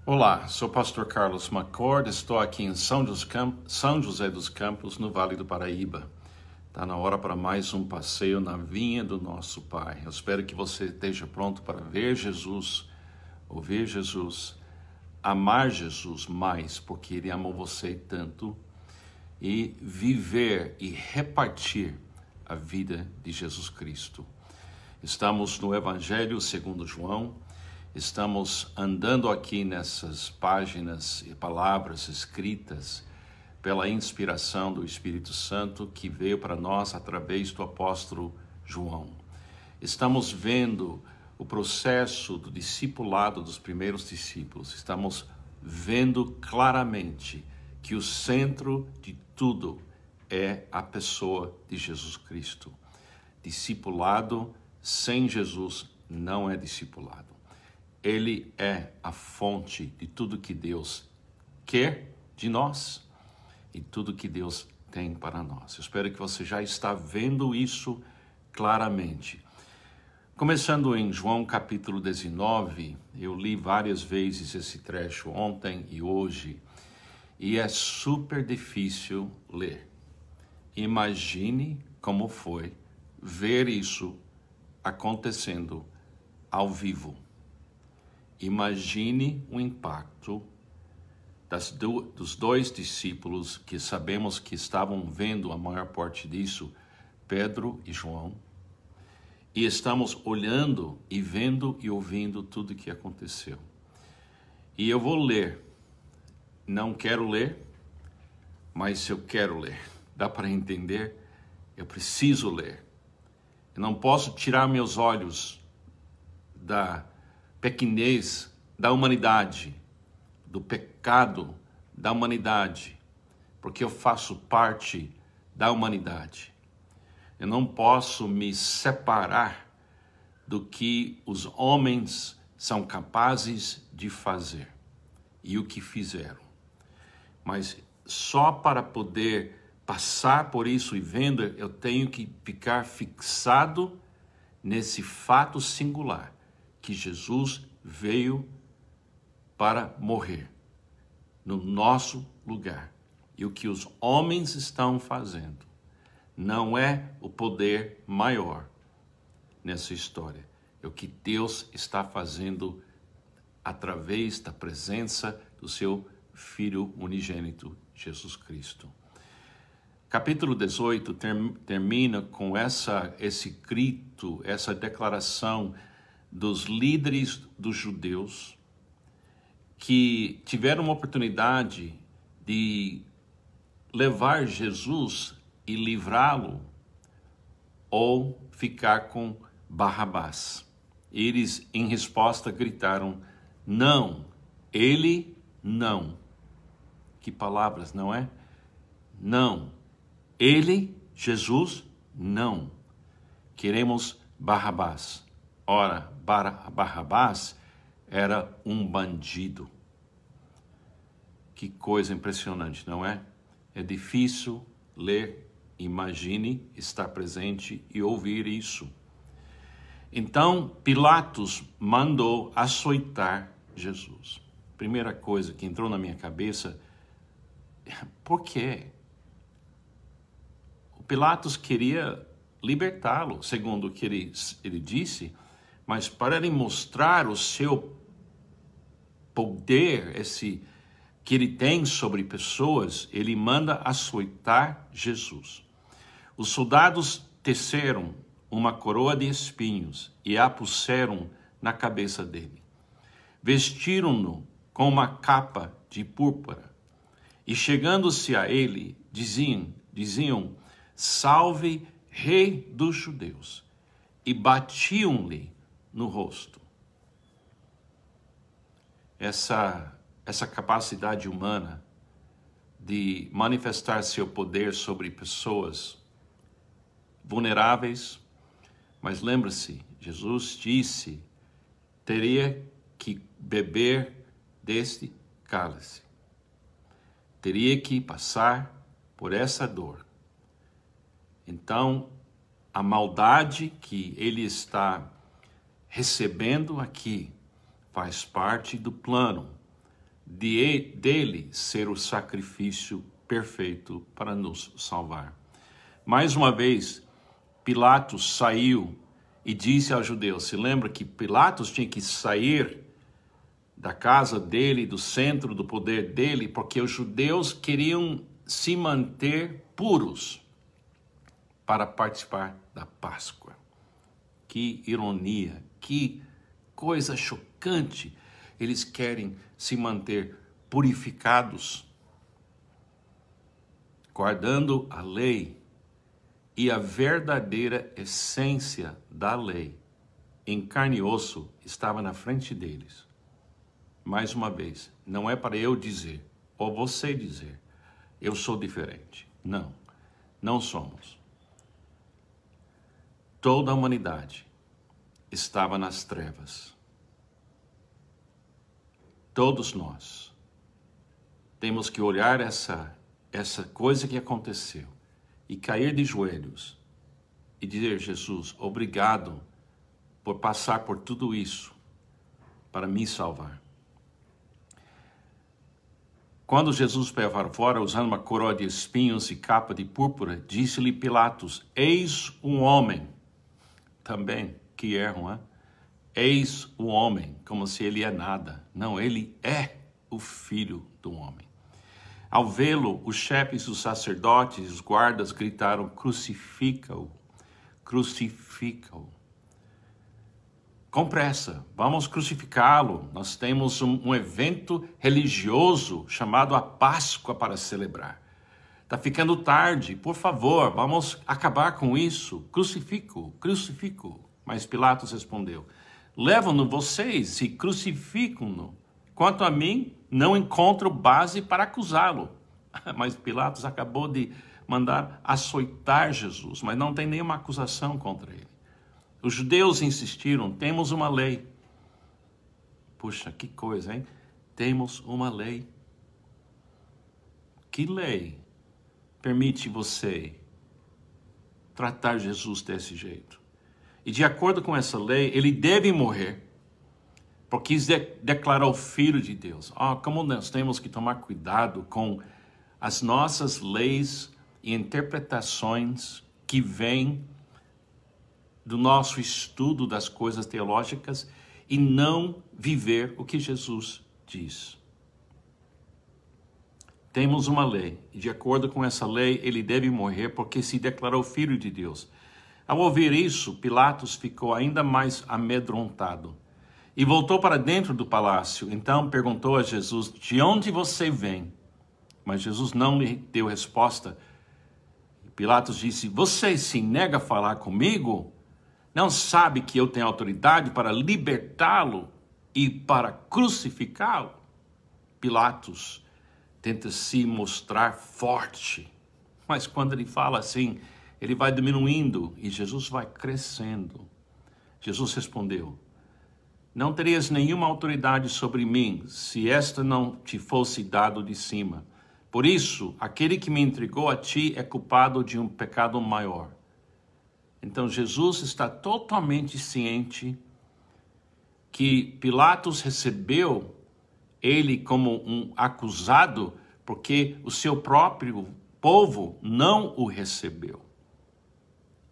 Olá, sou o pastor Carlos McCord, estou aqui em São José dos Campos, no Vale do Paraíba. Está na hora para mais um passeio na vinha do nosso Pai. Eu espero que você esteja pronto para ver Jesus, ouvir Jesus, amar Jesus mais, porque Ele amou você tanto, e viver e repartir a vida de Jesus Cristo. Estamos no Evangelho segundo João. Estamos andando aqui nessas páginas e palavras escritas pela inspiração do Espírito Santo que veio para nós através do apóstolo João. Estamos vendo o processo do discipulado dos primeiros discípulos. Estamos vendo claramente que o centro de tudo é a pessoa de Jesus Cristo. Discipulado sem Jesus não é discipulado. Ele é a fonte de tudo que Deus quer de nós e tudo que Deus tem para nós. Eu espero que você já está vendo isso claramente. Começando em João capítulo 19, eu li várias vezes esse trecho ontem e hoje, e é super difícil ler. Imagine como foi ver isso acontecendo ao vivo. Imagine o impacto dos dois discípulos que sabemos que estavam vendo a maior parte disso, Pedro e João, e estamos olhando e vendo e ouvindo tudo o que aconteceu. E eu vou ler. Não quero ler, mas eu quero ler. Dá para entender? Eu preciso ler. Eu não posso tirar meus olhos da pequenez da humanidade, do pecado da humanidade, porque eu faço parte da humanidade. Eu não posso me separar do que os homens são capazes de fazer e o que fizeram. Mas só para poder passar por isso e vendo, eu tenho que ficar fixado nesse fato singular, que Jesus veio para morrer no nosso lugar. E o que os homens estão fazendo não é o poder maior nessa história. É o que Deus está fazendo através da presença do seu Filho unigênito, Jesus Cristo. Capítulo 18 termina com esse grito, essa declaração dos líderes dos judeus que tiveram uma oportunidade de levar Jesus e livrá-lo ou ficar com Barrabás. Eles, em resposta, gritaram: não, ele não. Que palavras, não é? Não. Ele, Jesus, não. Queremos Barrabás. Ora, Barrabás era um bandido. Que coisa impressionante, não é? É difícil ler, imagine estar presente e ouvir isso. Então, Pilatos mandou açoitar Jesus. Primeira coisa que entrou na minha cabeça, por quê? O Pilatos queria libertá-lo, segundo o que ele disse, mas para ele mostrar o seu poder, que ele tem sobre pessoas, ele manda açoitar Jesus. Os soldados teceram uma coroa de espinhos e a puseram na cabeça dele. Vestiram-no com uma capa de púrpura e, chegando-se a ele, diziam: salve, Rei dos Judeus, e batiam-lhe no rosto. Essa capacidade humana de manifestar seu poder sobre pessoas vulneráveis, mas lembre-se, Jesus disse, teria que beber deste cálice, teria que passar por essa dor. Então, a maldade que ele está recebendo aqui faz parte do plano dele ser o sacrifício perfeito para nos salvar. Mais uma vez, Pilatos saiu e disse aos judeus, se lembra que Pilatos tinha que sair da casa dele, do centro do poder dele, porque os judeus queriam se manter puros para participar da Páscoa. Que ironia, que coisa chocante. Eles querem se manter purificados, guardando a lei e a verdadeira essência da lei, em carne e osso, estava na frente deles. Mais uma vez, não é para eu dizer, ou você dizer, eu sou diferente. Não, não somos. Toda a humanidade estava nas trevas. Todos nós temos que olhar essa coisa que aconteceu e cair de joelhos e dizer, Jesus, obrigado por passar por tudo isso para me salvar. Quando Jesus veio para fora, usando uma coroa de espinhos e capa de púrpura, disse-lhe Pilatos, eis um homem. Também, que erro, hein? Eis o homem, como se ele é nada. Não, ele é o filho do homem. Ao vê-lo, os chefes dos sacerdotes e os guardas gritaram, crucifica-o, crucifica-o. Com pressa, vamos crucificá-lo. Nós temos um evento religioso chamado a Páscoa para celebrar. Está ficando tarde, por favor, vamos acabar com isso. Crucifico, crucifico. Mas Pilatos respondeu, levam-no vocês e crucificam-no. Quanto a mim, não encontro base para acusá-lo. Mas Pilatos acabou de mandar açoitar Jesus, mas não tem nenhuma acusação contra ele. Os judeus insistiram, temos uma lei. Puxa, que coisa, hein? Temos uma lei. Que lei permite você tratar Jesus desse jeito? E de acordo com essa lei, ele deve morrer, porque declarou filho de Deus. Como nós temos que tomar cuidado com as nossas leis e interpretações que vêm do nosso estudo das coisas teológicas e não viver o que Jesus diz. Temos uma lei, e de acordo com essa lei, ele deve morrer porque se declarou filho de Deus. Ao ouvir isso, Pilatos ficou ainda mais amedrontado e voltou para dentro do palácio. Então perguntou a Jesus, de onde você vem? Mas Jesus não lhe deu resposta. Pilatos disse, você se nega a falar comigo? Não sabe que eu tenho autoridade para libertá-lo e para crucificá-lo? Pilatos tenta se mostrar forte, mas quando ele fala assim, ele vai diminuindo e Jesus vai crescendo. Jesus respondeu, não terias nenhuma autoridade sobre mim se esta não te fosse dado de cima. Por isso, aquele que me entregou a ti é culpado de um pecado maior. Então, Jesus está totalmente ciente que Pilatos recebeu ele como um acusado porque o seu próprio povo não o recebeu.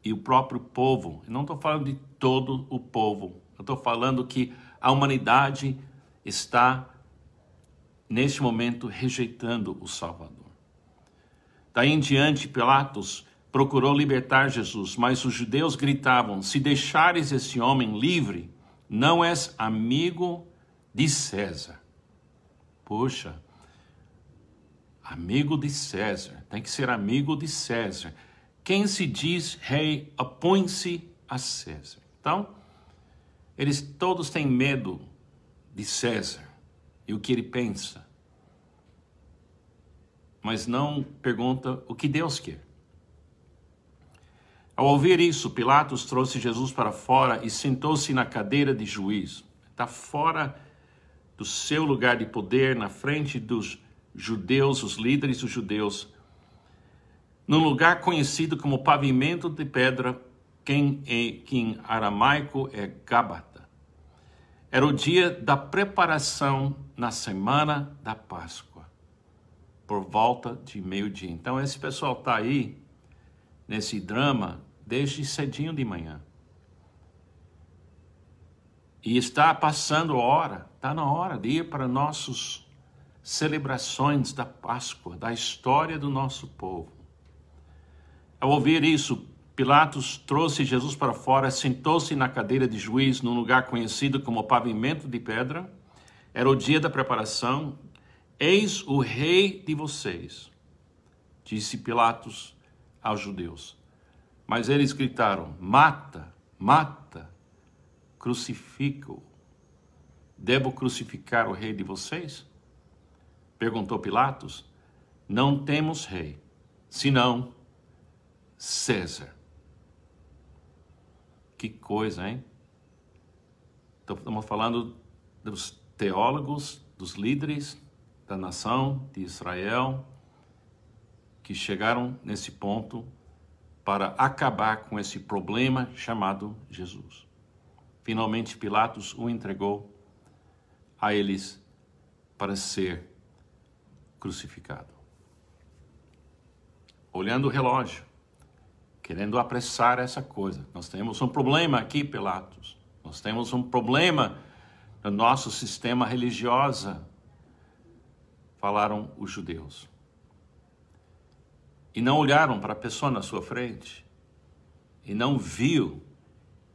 E o próprio povo, eu não estou falando de todo o povo, eu estou falando que a humanidade está, neste momento, rejeitando o Salvador. Daí em diante, Pilatos procurou libertar Jesus, mas os judeus gritavam, se deixares esse homem livre, não és amigo de César. Poxa, amigo de César, tem que ser amigo de César. Quem se diz rei, opõe-se a César. Então, eles todos têm medo de César e o que ele pensa, mas não pergunta o que Deus quer. Ao ouvir isso, Pilatos trouxe Jesus para fora e sentou-se na cadeira de juiz. Está fora do seu lugar de poder, na frente dos judeus, os líderes dos judeus, num lugar conhecido como pavimento de pedra, que em aramaico é Gábata. Era o dia da preparação na semana da Páscoa, por volta de meio-dia. Então esse pessoal está aí, nesse drama, desde cedinho de manhã. E está passando a hora, está na hora de ir para nossas celebrações da Páscoa, da história do nosso povo. Ao ouvir isso, Pilatos trouxe Jesus para fora, sentou-se na cadeira de juiz num lugar conhecido como pavimento de pedra. Era o dia da preparação. Eis o rei de vocês, disse Pilatos aos judeus. Mas eles gritaram: mata, mata, crucifica-o. Devo crucificar o rei de vocês? Perguntou Pilatos. Não temos rei, senão César. Que coisa, hein? Estamos falando dos teólogos, dos líderes da nação de Israel, que chegaram nesse ponto para acabar com esse problema chamado Jesus. Finalmente, Pilatos o entregou a eles para ser crucificado. Olhando o relógio, querendo apressar essa coisa. Nós temos um problema aqui, Pilatos. Nós temos um problema no nosso sistema religioso, falaram os judeus. E não olharam para a pessoa na sua frente. E não viu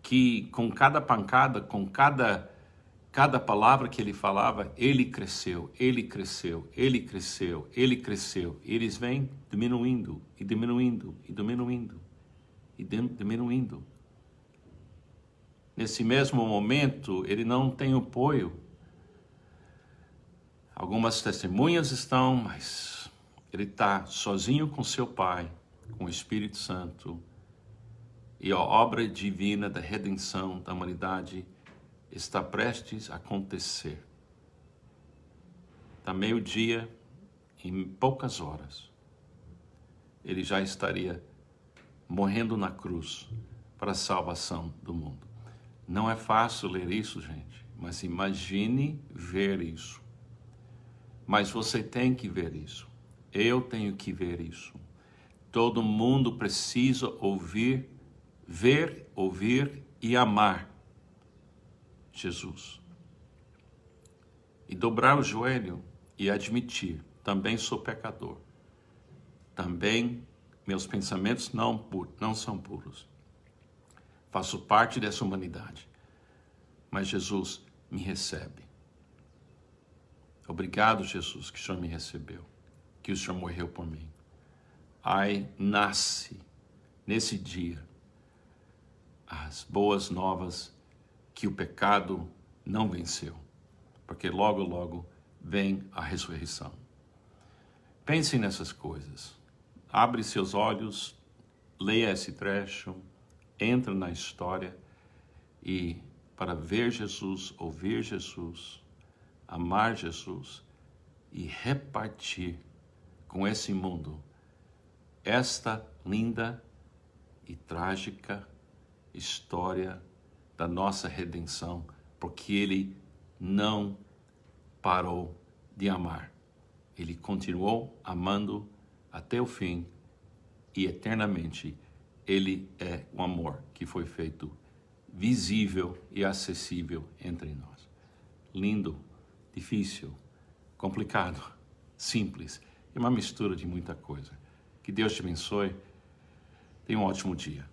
que com cada pancada, com cada palavra que ele falava, ele cresceu, ele cresceu, ele cresceu, ele cresceu. E eles vêm diminuindo, e diminuindo, e diminuindo, e diminuindo. Nesse mesmo momento, ele não tem apoio. Algumas testemunhas estão, mas ele está sozinho com seu Pai, com o Espírito Santo. E a obra divina da redenção da humanidade está prestes a acontecer. Está meio-dia, em poucas horas, ele já estaria morrendo na cruz para a salvação do mundo. Não é fácil ler isso, gente, mas imagine ver isso. Mas você tem que ver isso. Eu tenho que ver isso. Todo mundo precisa ouvir, ver, ouvir e amar Jesus. E dobrar o joelho e admitir, também sou pecador. Também meus pensamentos não são puros. Faço parte dessa humanidade. Mas Jesus me recebe. Obrigado, Jesus, que o Senhor me recebeu. Que o Senhor morreu por mim. Aí nasce, nesse dia, as boas novas que o pecado não venceu. Porque logo, logo vem a ressurreição. Pense nessas coisas. Abre seus olhos, leia esse trecho, entra na história e para ver Jesus, ouvir Jesus, amar Jesus e repartir com esse mundo esta linda e trágica história da nossa redenção, porque ele não parou de amar. Ele continuou amando até o fim e eternamente ele é o amor que foi feito visível e acessível entre nós. Lindo, difícil, complicado, simples, é uma mistura de muita coisa. Que Deus te abençoe. Tenha um ótimo dia.